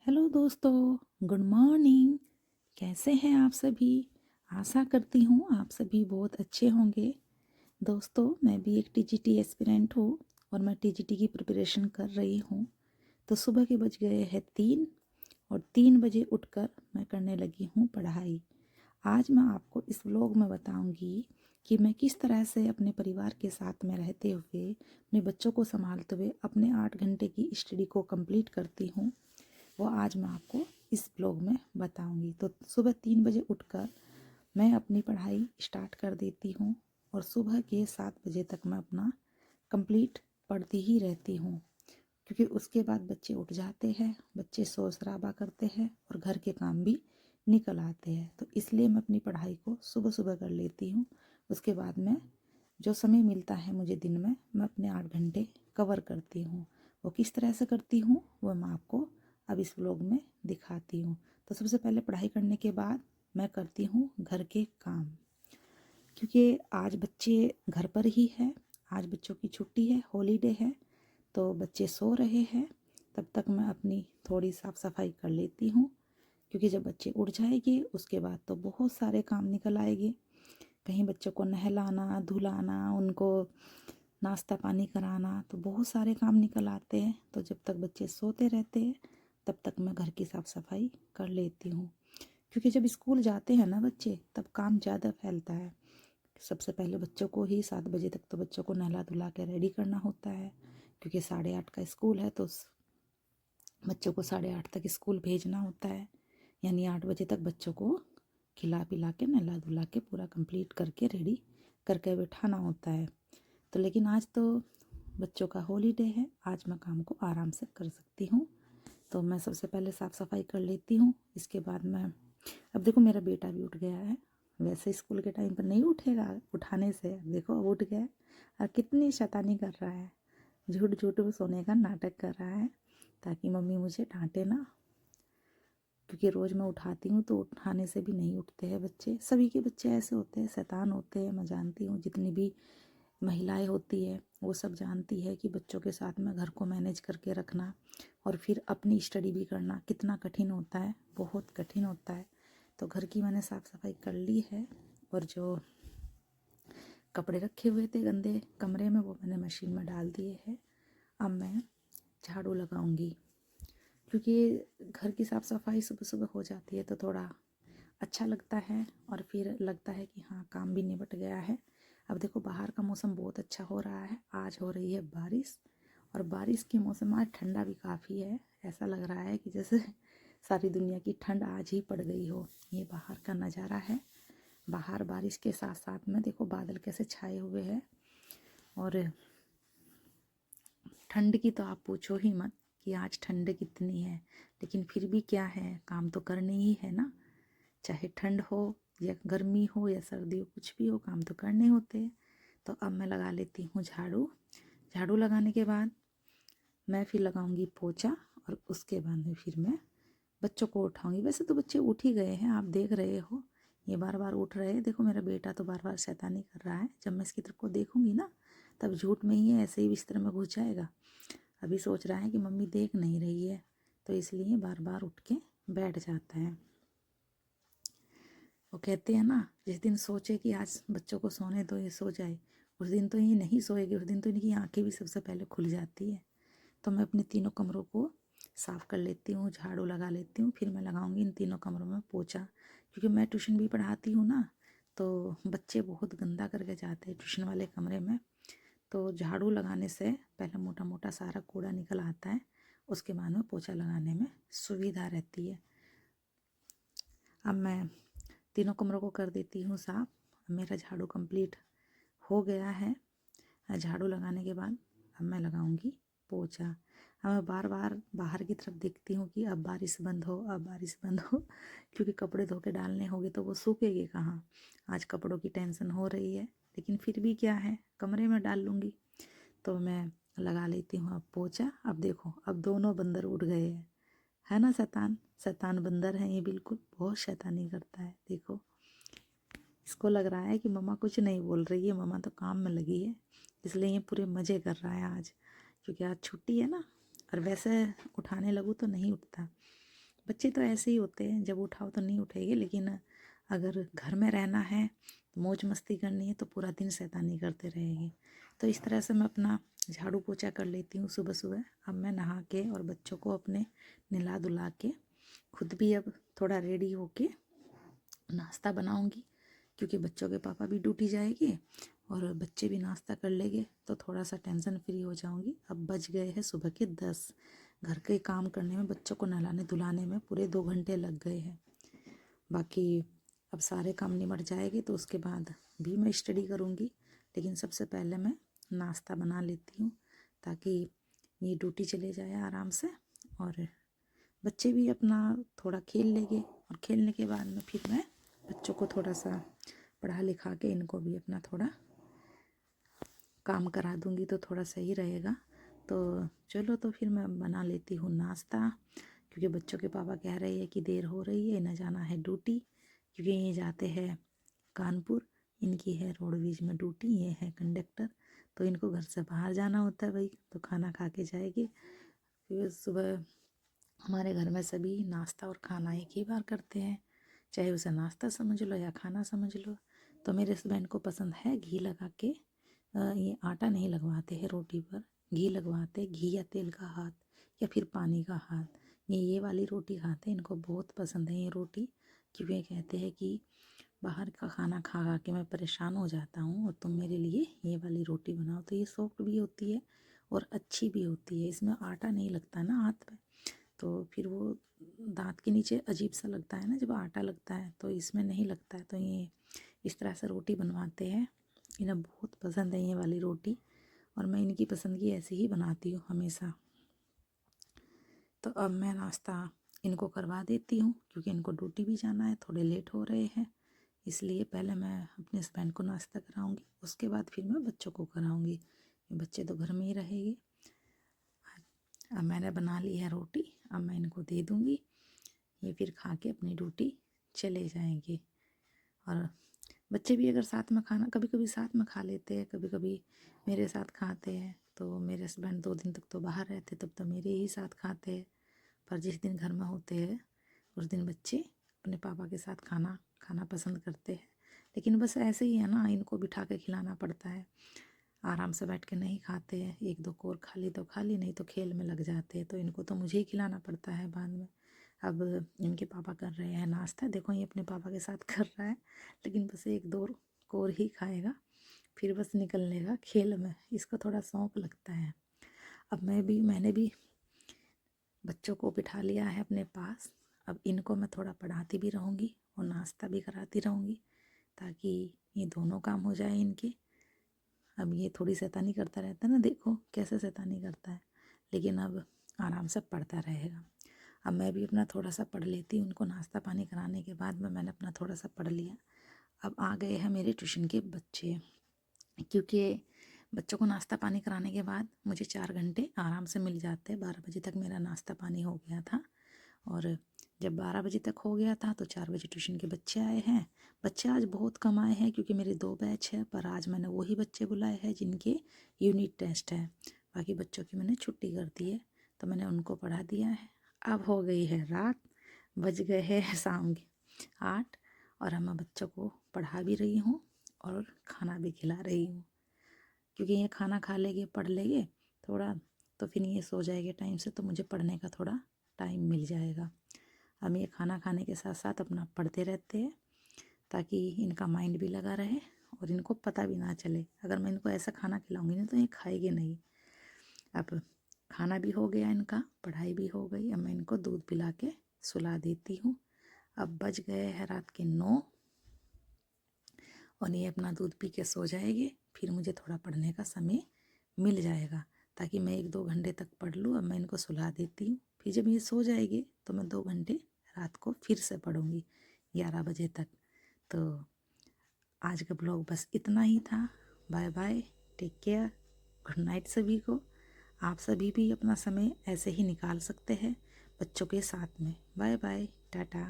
Hello दोस्तों, good morning. कैसे हैं आप सभी? आशा करती हूँ आप सभी बहुत अच्छे होंगे। दोस्तों, मैं भी एक टीजीटी एस्पिरेंट हूँ और मैं टीजीटी की प्रिपरेशन कर रही हूँ। तो सुबह के बज गए हैं 3 और 3 बजे उठकर मैं करने लगी हूँ पढ़ाई। आज मैं आपको इस व्लॉग में बताऊंगी कि मैं किस तरह से अपने परिवार के साथ में रहते हुए, अपने बच्चों को संभालते हुए अपने 8 घंटे की स्टडी को कंप्लीट करती हूँ। वो आज मैं आपको इस ब्लॉग में बताऊंगी। तो सुबह 3 बजे उठकर मैं अपनी पढ़ाई स्टार्ट कर देती हूँ और सुबह के 7 बजे तक मैं अपना कंप्लीट पढ़ती ही रहती हूँ, क्योंकि उसके बाद बच्चे उठ जाते हैं, बच्चे शोर शराबा करते हैं और घर के काम भी निकल आते हैं। तो इसलिए मैं अपनी पढ़ाई को सुबह सुबह कर लेती हूँ। उसके बाद में जो समय मिलता है मुझे दिन में, मैं अपने 8 घंटे कवर करती हूँ। वो किस तरह से करती हूँ वो मैं आपको अब इस व्लॉग में दिखाती हूँ। तो सबसे पहले पढ़ाई करने के बाद मैं करती हूँ घर के काम, क्योंकि आज बच्चे घर पर ही है। आज बच्चों की छुट्टी है, हॉलीडे है, तो बच्चे सो रहे हैं। तब तक मैं अपनी थोड़ी साफ़ सफाई कर लेती हूँ, क्योंकि जब बच्चे उठ जाएंगे उसके बाद तो बहुत सारे काम निकल आएंगे। कहीं बच्चों को नहलाना, धुलाना, उनको नाश्ता पानी कराना, तो बहुत सारे काम निकल आते हैं। तो जब तक बच्चे सोते रहते हैं तब तक मैं घर की साफ़ सफाई कर लेती हूँ, क्योंकि जब स्कूल जाते हैं ना बच्चे, तब काम ज़्यादा फैलता है। सबसे पहले बच्चों को ही 7 बजे तक तो बच्चों को नहला धुला के रेडी करना होता है, क्योंकि 8:30 का स्कूल है। तो बच्चों को 8:30 तक स्कूल भेजना होता है, यानी 8 बजे तक बच्चों को खिला पिला के नहला धुला के पूरा कंप्लीट करके रेडी करके बिठाना होता है। तो लेकिन आज तो बच्चों का हॉलीडे है, आज मैं काम को आराम से कर सकती हूँ। तो मैं सबसे पहले साफ़ सफाई कर लेती हूँ। इसके बाद मैं, अब देखो मेरा बेटा भी उठ गया है। वैसे स्कूल के टाइम पर नहीं उठेगा, उठाने से अब देखो अब उठ गया है और कितनी शैतानी कर रहा है। झूठ झूठ में सोने का नाटक कर रहा है ताकि मम्मी मुझे डांटे ना, क्योंकि रोज़ मैं उठाती हूँ तो उठाने से भी नहीं उठते हैं बच्चे। सभी के बच्चे ऐसे होते हैं, शैतान होते हैं। मैं जानती हूँ, जितनी भी महिलाएं होती है वो सब जानती है कि बच्चों के साथ में घर को मैनेज करके रखना और फिर अपनी स्टडी भी करना कितना कठिन होता है, बहुत कठिन होता है। तो घर की मैंने साफ़ सफाई कर ली है और जो कपड़े रखे हुए थे गंदे कमरे में वो मैंने मशीन में डाल दिए हैं। अब मैं झाड़ू लगाऊंगी, क्योंकि घर की साफ़ सफाई सुबह सुबह हो जाती है तो थोड़ा अच्छा लगता है और फिर लगता है कि हाँ काम भी निपट गया है। अब देखो बाहर का मौसम बहुत अच्छा हो रहा है, आज हो रही है बारिश और बारिश के मौसम आज ठंडा भी काफ़ी है। ऐसा लग रहा है कि जैसे सारी दुनिया की ठंड आज ही पड़ गई हो। ये बाहर का नज़ारा है। बाहर बारिश के साथ साथ में देखो बादल कैसे छाए हुए हैं। और ठंड की तो आप पूछो ही मत कि आज ठंड कितनी है, लेकिन फिर भी क्या है, काम तो करने ही है ना। चाहे ठंड हो या गर्मी हो या सर्दी हो, कुछ भी हो, काम तो करने होते हैं। तो अब मैं लगा लेती हूँ झाड़ू। झाड़ू लगाने के बाद मैं फिर लगाऊंगी पोछा और उसके बाद में फिर मैं बच्चों को उठाऊंगी। वैसे तो बच्चे उठ ही गए हैं, आप देख रहे हो, ये बार बार उठ रहे हैं। देखो मेरा बेटा तो बार बार शैतानी कर रहा है। जब मैं इसकी तरफ को देखूंगी ना, तब झूठ में ही ऐसे ही बिस्तर में घुस जाएगा। अभी सोच रहा है कि मम्मी देख नहीं रही है, तो इसलिए बार बार उठ के बैठ जाता है। वो कहते हैं ना, जिस दिन सोचे कि आज बच्चों को सोने दो ये सो जाए, उस दिन तो ये नहीं सोएगी, उस दिन तो इनकी आंखें भी सबसे पहले खुल जाती है। तो मैं अपने तीनों कमरों को साफ़ कर लेती हूँ, झाड़ू लगा लेती हूँ, फिर मैं लगाऊंगी इन तीनों कमरों में पोछा, क्योंकि मैं ट्यूशन भी पढ़ाती हूँ ना। तो बच्चे बहुत गंदा करके जाते हैं ट्यूशन वाले कमरे में। तो झाड़ू लगाने से पहले मोटा मोटा सारा कूड़ा निकल आता है, उसके बाद में पोछा लगाने में सुविधा रहती है। अब मैं तीनों कमरों को कर देती हूँ साफ़। मेरा झाड़ू कंप्लीट हो गया है। झाड़ू लगाने के बाद अब मैं लगाऊंगी पोछा। अब मैं बार बार बाहर की तरफ देखती हूँ कि अब बारिश बंद हो, अब बारिश बंद हो, क्योंकि कपड़े धो के डालने होंगे तो वो सूखेंगे कहाँ। आज कपड़ों की टेंशन हो रही है, लेकिन फिर भी क्या है, कमरे में डाल लूँगी। तो मैं लगा लेती हूँ अब पोछा। अब देखो अब दोनों बंदर उठ गए हैं, है ना। शैतान शैतान बंदर है ये, बिल्कुल बहुत शैतानी करता है। देखो इसको लग रहा है कि मम्मा कुछ नहीं बोल रही है, मम्मा तो काम में लगी है, इसलिए ये पूरे मज़े कर रहा है आज, क्योंकि आज छुट्टी है ना। और वैसे उठाने लगूँ तो नहीं उठता, बच्चे तो ऐसे ही होते हैं, जब उठाओ तो नहीं उठेंगे, लेकिन अगर घर में रहना है, मौज मस्ती करनी है तो पूरा दिन शैतानी करते रहेंगे। तो इस तरह से मैं अपना झाड़ू पोछा कर लेती हूँ सुबह सुबह। अब मैं नहा के और बच्चों को अपने नहला धुला के खुद भी अब थोड़ा रेडी होके नाश्ता बनाऊंगी, क्योंकि बच्चों के पापा भी ड्यूटी जाएंगे और बच्चे भी नाश्ता कर लेंगे तो थोड़ा सा टेंशन फ्री हो जाऊंगी। अब बज गए हैं सुबह के 10। घर के काम करने में, बच्चों को नहलाने धुलाने में पूरे 2 घंटे लग गए हैं। बाकी अब सारे काम निमट जाएंगे तो उसके बाद भी मैं स्टडी करूँगी, लेकिन सबसे पहले मैं नाश्ता बना लेती हूँ ताकि ये ड्यूटी चले जाए आराम से और बच्चे भी अपना थोड़ा खेल लेंगे। और खेलने के बाद में फिर मैं बच्चों को थोड़ा सा पढ़ा लिखा के इनको भी अपना थोड़ा काम करा दूँगी तो थोड़ा सही रहेगा। तो चलो, तो फिर मैं बना लेती हूँ नाश्ता, क्योंकि बच्चों के पापा कह रहे हैं कि देर हो रही है, इन्हें जाना है ड्यूटी, क्योंकि ये जाते हैं कानपुर, इनकी है रोडवेज में ड्यूटी, ये है कंडक्टर। तो इनको घर से बाहर जाना होता है भाई, तो खाना खा के जाएगी। फिर सुबह हमारे घर में सभी नाश्ता और खाना एक ही बार करते हैं, चाहे उसे नाश्ता समझ लो या खाना समझ लो। तो मेरे हस्बैंड को पसंद है घी लगा के, ये आटा नहीं लगवाते हैं रोटी पर, घी लगवाते, घी या तेल का हाथ या फिर पानी का हाथ। ये वाली रोटी खाते हैं, इनको बहुत पसंद है ये रोटी, क्योंकि ये कहते हैं कि बाहर का खाना खा खा के मैं परेशान हो जाता हूँ और तुम मेरे लिए ये वाली रोटी बनाओ। तो ये सॉफ्ट भी होती है और अच्छी भी होती है, इसमें आटा नहीं लगता ना हाथ पे, तो फिर वो दांत के नीचे अजीब सा लगता है ना जब आटा लगता है, तो इसमें नहीं लगता है। तो ये इस तरह से रोटी बनवाते हैं, इन्हें बहुत पसंद है ये वाली रोटी, और मैं इनकी पसंद की ऐसे ही बनाती हूँ हमेशा। तो अब मैं नाश्ता इनको करवा देती हूँ, क्योंकि इनको ड्यूटी भी जाना है, थोड़े लेट हो रहे हैं, इसलिए पहले मैं अपने हस्बैंड को नाश्ता कराऊंगी, उसके बाद फिर मैं बच्चों को कराऊंगी। बच्चे तो घर में ही रहेंगे। अब मैंने बना ली है रोटी, अब मैं इनको दे दूँगी, ये फिर खा के अपनी ड्यूटी चले जाएंगे। और बच्चे भी अगर साथ में खाना, कभी कभी साथ में खा लेते हैं, कभी कभी मेरे साथ खाते हैं। तो मेरे हस्बैंड 2 दिन तक तो बाहर रहते, तब तो मेरे ही साथ खाते हैं, पर जिस दिन घर में होते हैं उस दिन बच्चे अपने पापा के साथ खाना खाना पसंद करते हैं। लेकिन बस ऐसे ही है ना, इनको बिठा के खिलाना पड़ता है, आराम से बैठ के नहीं खाते हैं, 1-2 कोर खा ली तो खा ली, नहीं तो खेल में लग जाते हैं, तो इनको तो मुझे ही खिलाना पड़ता है बाद में। अब इनके पापा कर रहे हैं नाश्ता, देखो ये अपने पापा के साथ कर रहा है, लेकिन बस 1-2 कोर ही खाएगा, फिर बस निकल लेगा खेल में, इसको थोड़ा शौक लगता है। अब मैंने भी बच्चों को बिठा लिया है अपने पास, अब इनको मैं थोड़ा पढ़ाती भी रहूँगी और नाश्ता भी कराती रहूँगी, ताकि ये दोनों काम हो जाए इनके। अब ये थोड़ी शैतानी करता रहता है ना, देखो कैसे शैतानी करता है, लेकिन अब आराम से पढ़ता रहेगा। अब मैं भी अपना थोड़ा सा पढ़ लेती हूँ, उनको नाश्ता पानी कराने के बाद में मैंने अपना थोड़ा सा पढ़ लिया। अब आ गए हैं मेरे ट्यूशन के बच्चे, क्योंकि बच्चों को नाश्ता पानी कराने के बाद मुझे 4 घंटे आराम से मिल जाते हैं। 12 बजे तक मेरा नाश्ता पानी हो गया था, और जब 12 बजे तक हो गया था तो 4 बजे ट्यूशन के बच्चे आए हैं। बच्चे आज बहुत कम आए हैं, क्योंकि मेरे 2 बैच है, पर आज मैंने वही बच्चे बुलाए हैं जिनके यूनिट टेस्ट है, बाकी बच्चों की मैंने छुट्टी कर दी है, तो मैंने उनको पढ़ा दिया है। अब हो गई है रात, बज गए हैं शाम के 8, और अब मैं बच्चों को पढ़ा भी रही हूँ और खाना भी खिला रही हूँ, क्योंकि ये खाना खा लेंगे, पढ़ लेंगे थोड़ा, तो फिर ये सो जाएंगे टाइम से, तो मुझे पढ़ने का थोड़ा टाइम मिल जाएगा। अब ये खाना खाने के साथ साथ अपना पढ़ते रहते हैं, ताकि इनका माइंड भी लगा रहे और इनको पता भी ना चले। अगर मैं इनको ऐसा खाना खिलाऊंगी ना तो ये खाएंगे नहीं। अब खाना भी हो गया इनका, पढ़ाई भी हो गई, अब मैं इनको दूध पिला के सुला देती हूँ। अब बज गए हैं रात के 9, और ये अपना दूध पी के सो जाएगी, फिर मुझे थोड़ा पढ़ने का समय मिल जाएगा, ताकि मैं 1-2 घंटे तक पढ़ लूँ। अब मैं इनको सुला देती हूँ, फिर जब ये सो जाएगी तो मैं 2 घंटे रात को फिर से पढ़ूँगी 11 बजे तक। तो आज का ब्लॉग बस इतना ही था। Bye bye, take care, good night सभी को। आप सभी भी अपना समय ऐसे ही निकाल सकते हैं बच्चों के साथ में। Bye bye, Tata.